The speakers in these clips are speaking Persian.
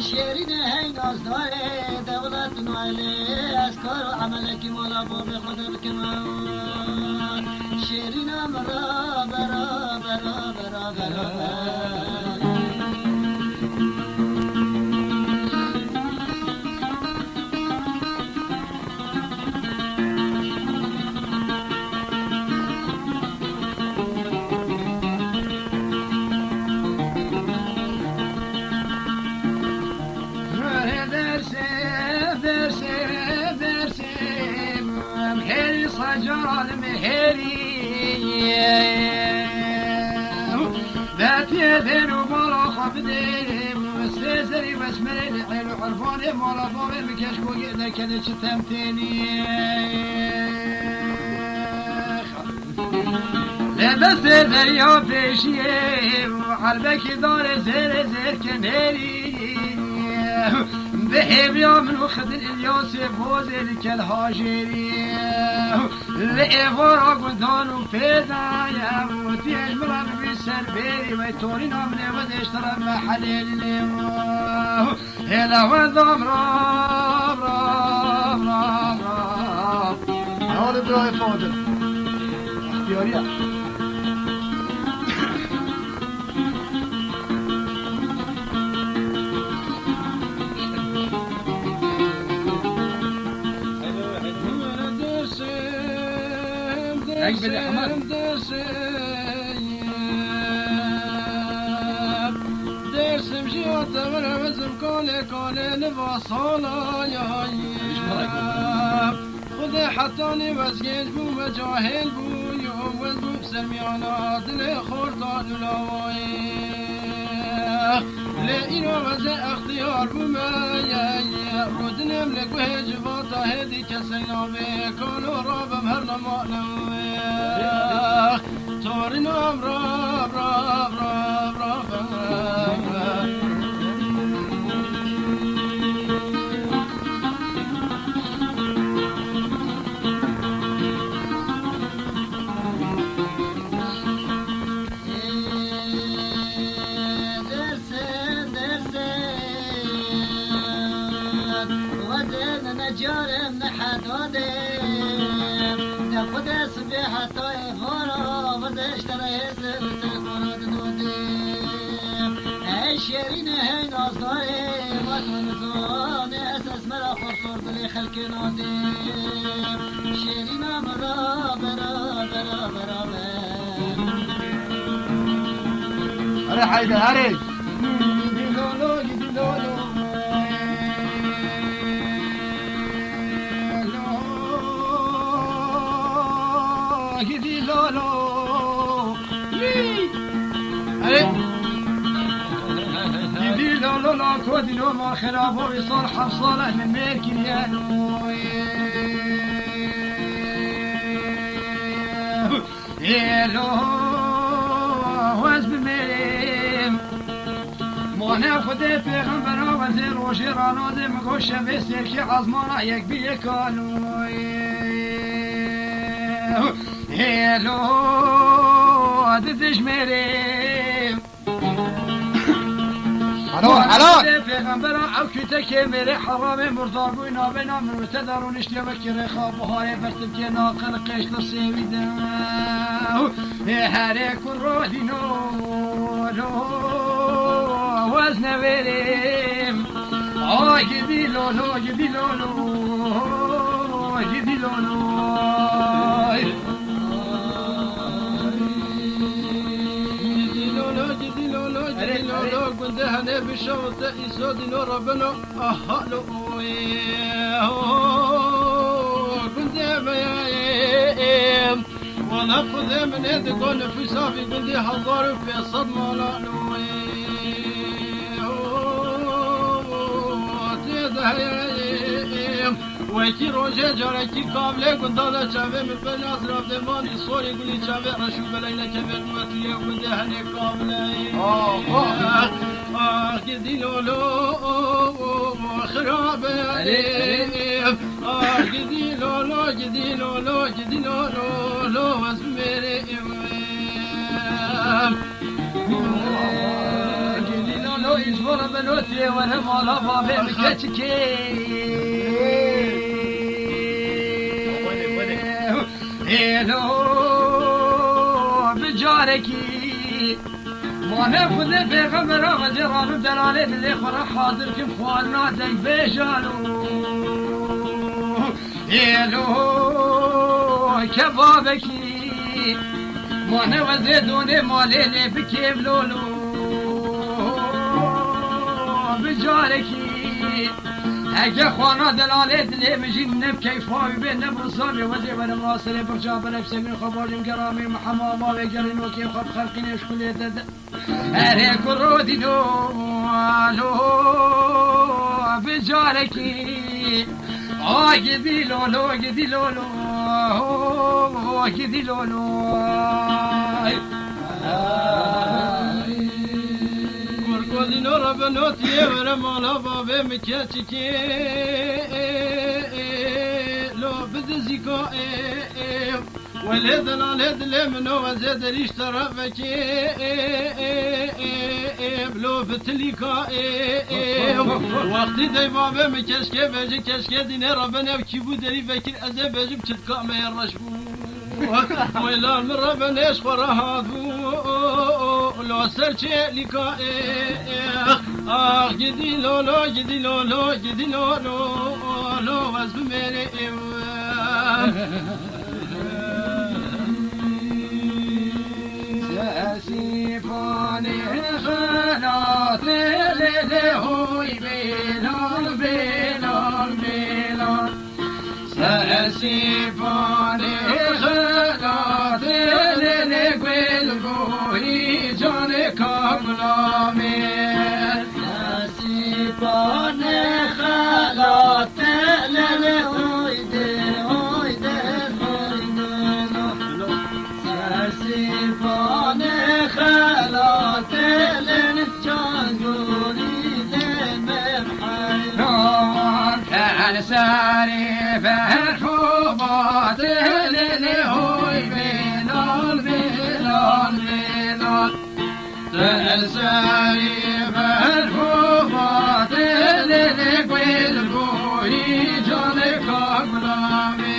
شیرین هی ناز داره دولت نایلی از کار و عمل که مولا با به خود بکنم شیرینم را برا برا برا برا جان مهری ذاتي ذنو مالا خفدي سيسري بسمري الحلو حرفاني مالا بابي مكشكو إذا كذا شتمتني لبس دريا بيشي وحربك دار زير زير كنيري ذهب يا من وخد الياس فوز الكالهاجري لإفورا قدان وفيدايا وتيج مرام بالسربيري ويتورين عمني وديشترى محليل اليوم هلا وضم راب راب راب راب هذا برای فاضل اختیاریه بده حمد درسم جيوت ورزم كولي لباصالا يا خذ حطاني وزجيج بو مجاهل بو يوم وزبو بسميانا دل خورطان ولاوي لإنو وزي اختيار بو ما رودنم لقوه جفاتا هدي كسينا بكونو رابم هرنا معنوي تورينام راب راب راب راب جارم نحداده نخود سبیح تای فارا ودش ترهز تلفونات دوده ای شیرین هی نازداره وطن زانه اساس مرا خورسور دلی خلق ناده شیرینم را برا برا برا هره حیده هره لولو لولو گیدی لولو گیدی لولو لا کودینو ما خرابو وصال حفصاله من مرکریانو یلو واز بمریم مانه خود پیغمبر آوازه روشی راناده مگو شبه سرکی عزمانه یک بی یکانوی هلو ددش مریم حلال پیغمبر او کته که میره حرام مردار بوی نابه نامن و تدارونش لیوکی خواب و های برتب که ناقل قشت سیویده هره کن رو دینو وزن بریم گیدی لولو گیدی لولو گیدی لولو لولو كنت هنا بالشوط يسود نور ربنا أهلو كنت بيايم ونقض من يدكون في صافي كنت حضر في الصدمة لأنوي تيدهيم ويكي روجه جاركي قابله كنت هذا شابه من بناس رفدمان الصوري قولي شابه رشو بلينا كبير موتيه كنت هنا قابله گیدی لولو ربیم گدی لولو گدی لولو گدی لولو از مریم گدی لولو ایشور بنوتی و نمالا بابه مکچکی ایلو بجارکی مانه خود پیغمبر و جران دلاله دلی خورا حاضر کم خوانا دنگ بجانو ایلو کبابکی مانه و زیدونه ماله لی بکیب لولو بجارکی اگه خوانا دلاله دلی مجین نب کیفاوی به نب رسامی وزی و نماسر برجا بنفسمین خباریم گرامی محماما و گرین و کیم خب خلقینش کلی دد اره کرو دینو لو بجارکی گدی لولو گدی لولو گدی لولو گرگودینو را بنوتیه و رمالا بابه مکچکی لو بدزیکا ولی دلاله دلی منو و زدریش طرفکی لو بتلیکا وقتی دی بابه مکشکه بجی کشکه دینه را بنو کی بود دری فکر ازه بجیم چدکا میرش بود ویلان من را بنش خورا هادو لو سرچه لیکا گدی لولو گدی لولو گدی لولو از بمیریم سيفاني خلاص للهوي بلال بلال بلال سيفاني خلاص للهوي جان كاملامي سيفاني خلاص للهوي دهوي دهوي سيفان خلات للجانجوري للمبحران كان ساري فرحوبات للهوي بلال بلال بلال كان ساري فرحوبات للقوي جانك أقلامي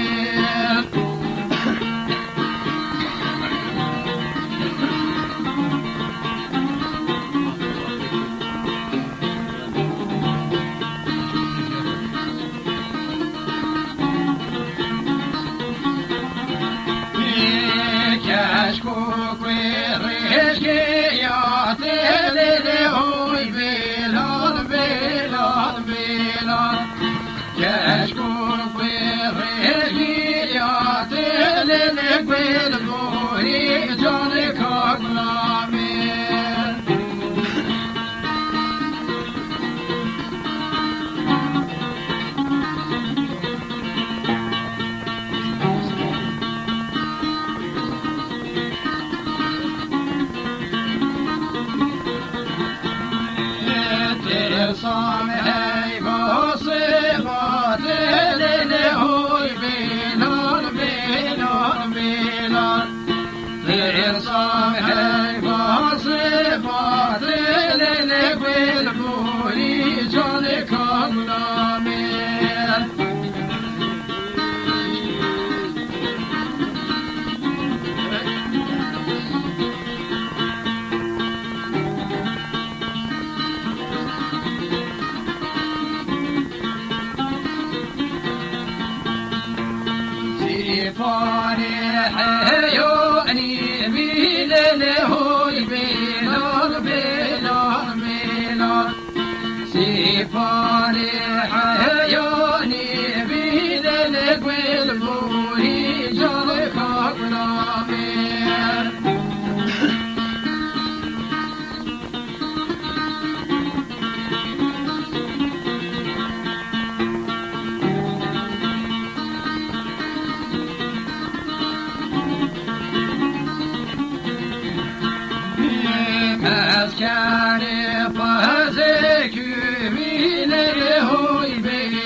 Kare pazekü bile hoy be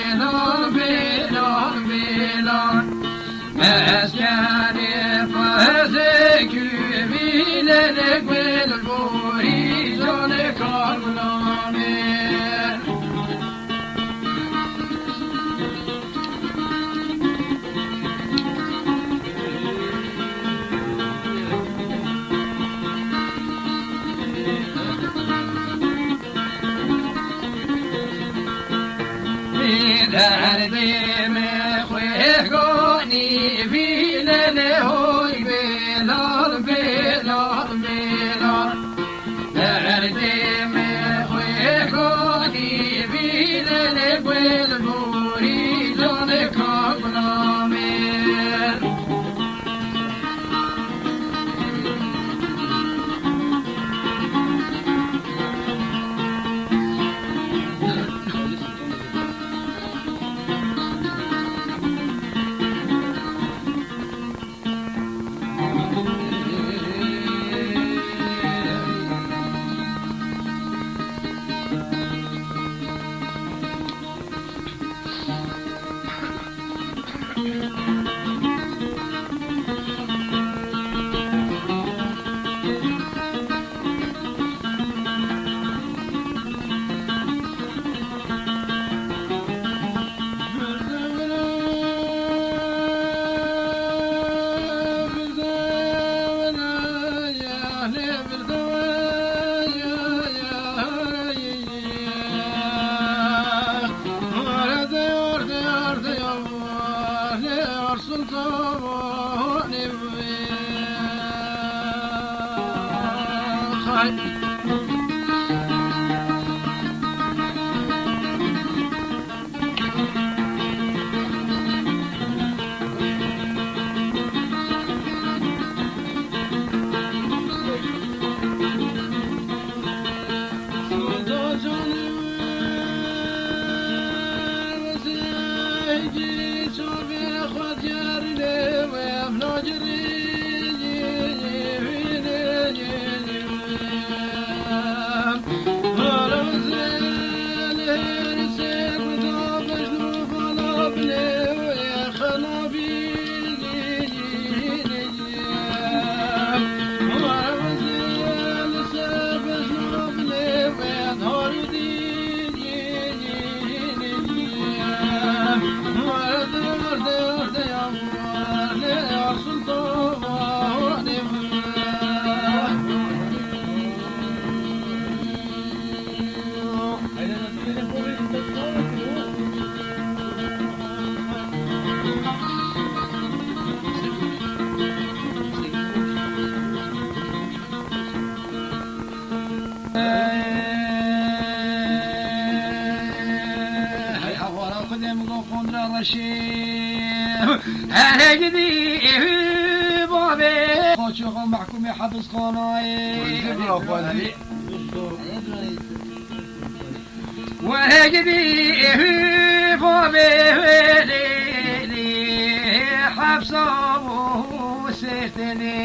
دردیم خویگانی ویلن هوی بلال بلال بلال دردیم خویگانی ویلن بلبوری جان کابلامیر محكوم حبس قناي وهجدي فوبي حبسه سيتني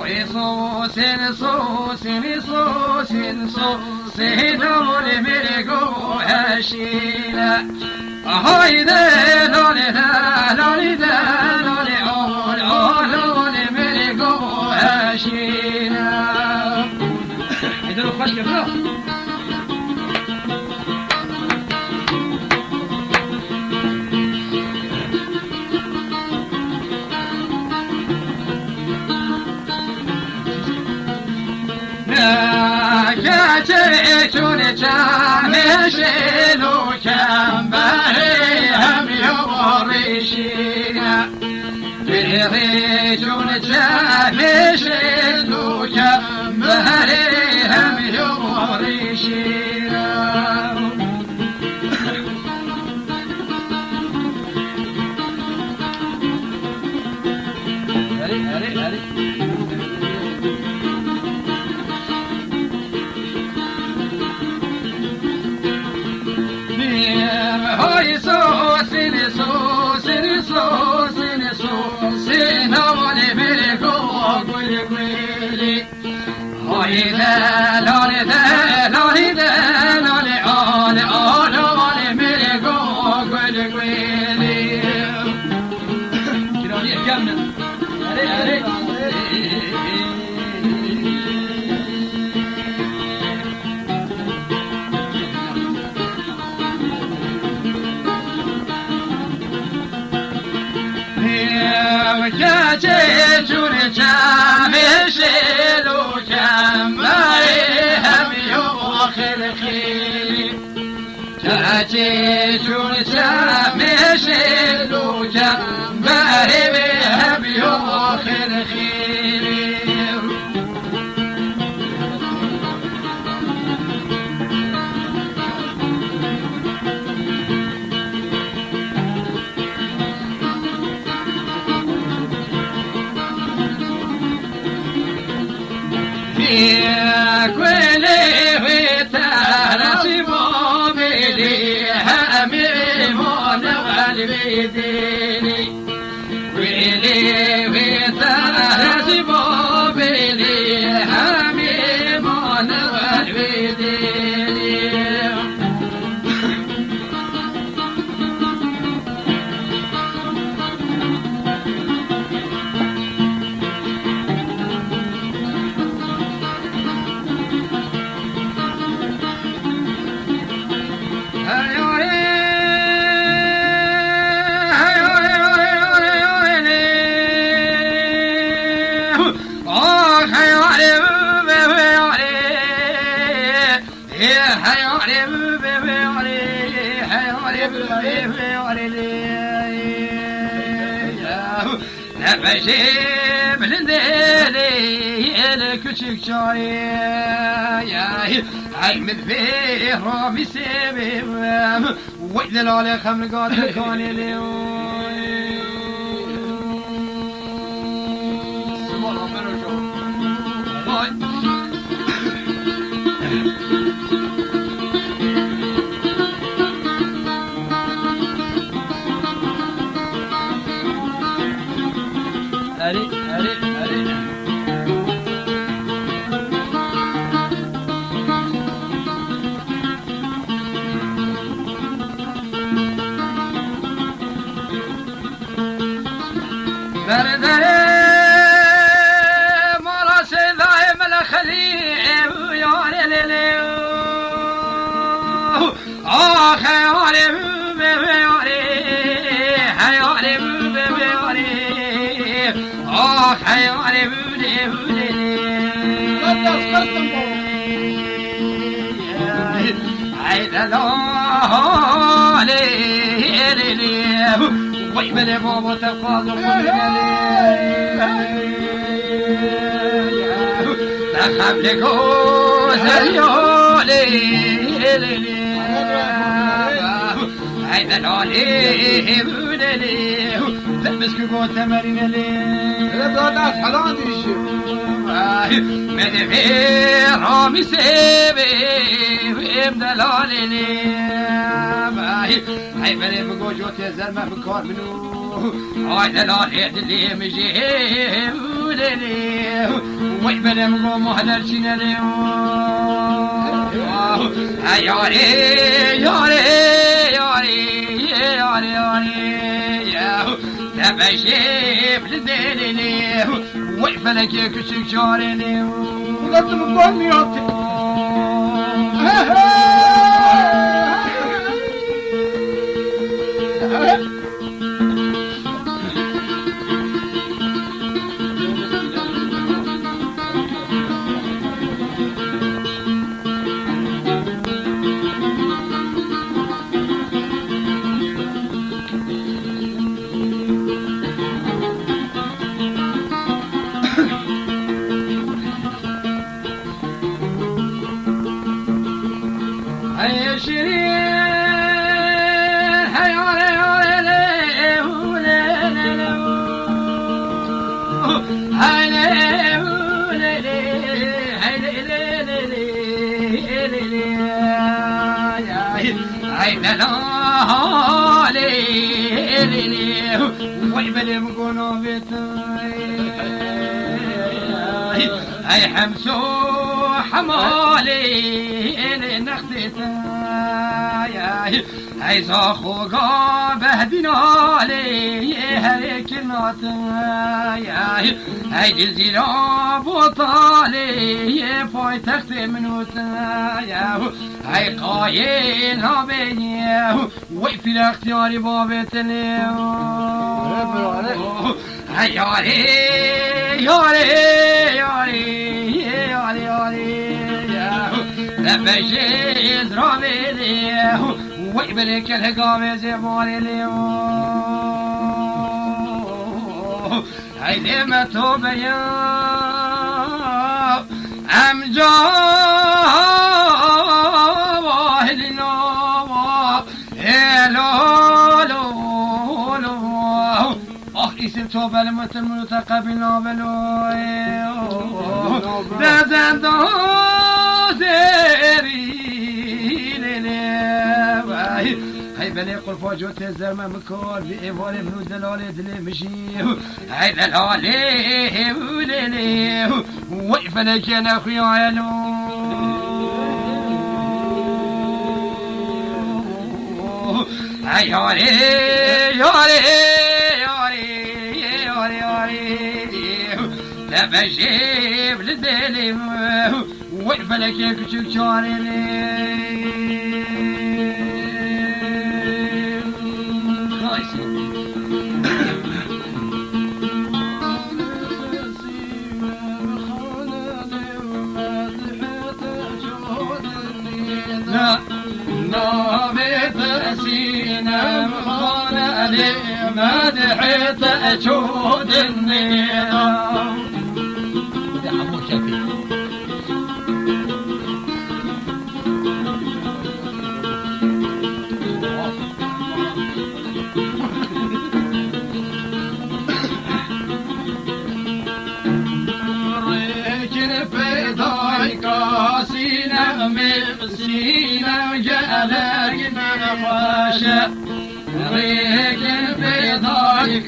ويصوص صوص صوص صوص دول مرقو هشيلا هاي ده لولي ده لولي ده لولي أول لولي مرقو هشيلا يدروا خشك برو چون چمشلو کم بری هم یوارشینا بری چون چمشلو کم بری هم یوارشینا تاجي شورشا مشلوكا باري بهبي آخر خيري يا كويلي ويتارسي بوبيلي همي مونا والبيديني ويلي ويتارسي بوبيلي همي مونا والبيديني نفشي بلندلي الكشك شاي عيمد فيه رامي سيبي وإذن على خمر قاتل كان اليوم أري بردري مراسي ذايم الخليل يا ليلي حيواني بودي بودي عيد الله لي ويبني بابا تفاضل تخاف لك زريولي عيد الله لي بودي مسك قوت تمرين لي رضا حلان يشي من في رامي سيبي ومدلالي لي هاي بني بقو جوت يا زلمه بكار منو هاي دلالي اللي مجي ولي وي بني بقو مهدر شنالي هاي ياري ياري ياري ياري ياري تبشي بلديني ويفلك كشك شاريني ولازم الضوء يعطي هاي حمسو حمالي نخدتا هاي زاخوغا بهدنا لي هاي كلماتا هاي جزيرة بطالي فاي تخت منوتا هاي قايل هابيني وقف الاختياري بابتني هاي ياري ياري ياري ياري ياري تبشي ازرامي ويبريك الهقام زماني اليوم عيني ما توبيا أم جاه لله لولو اسم توبة المتقبل نابلو بزن دوزيري هاي بلي قل فوجوت الزرمة مكور بإيفوري منو دلالي دلي مشي هاي دلالي وليلي وقف لك يا أخوي عيالو هاي ياري ياري لا بجيب للدلي وقف لك يا كتشك شاري مدحت أجود النظام ده حمو شكل ريكن في ضايق سينا مبسينا جالك نفاشا ريكن في ضايق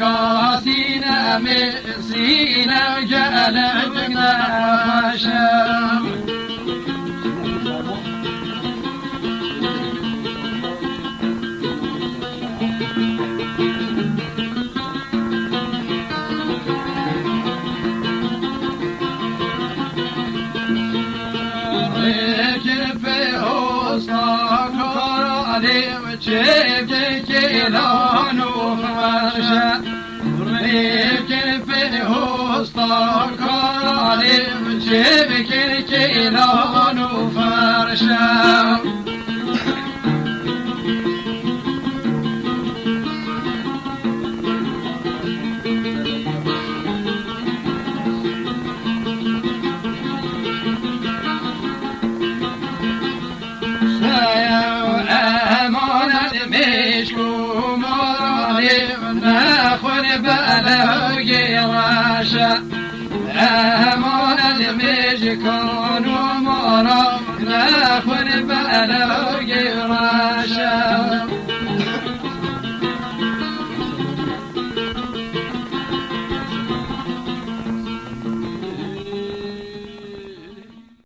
سينا مبسينا جالك نفاشا وجيبك لانو فرشا ريك في وسطك علي وجيبك لانو فرشا أمون المجكون ومرام ناخذ بلوغ راشا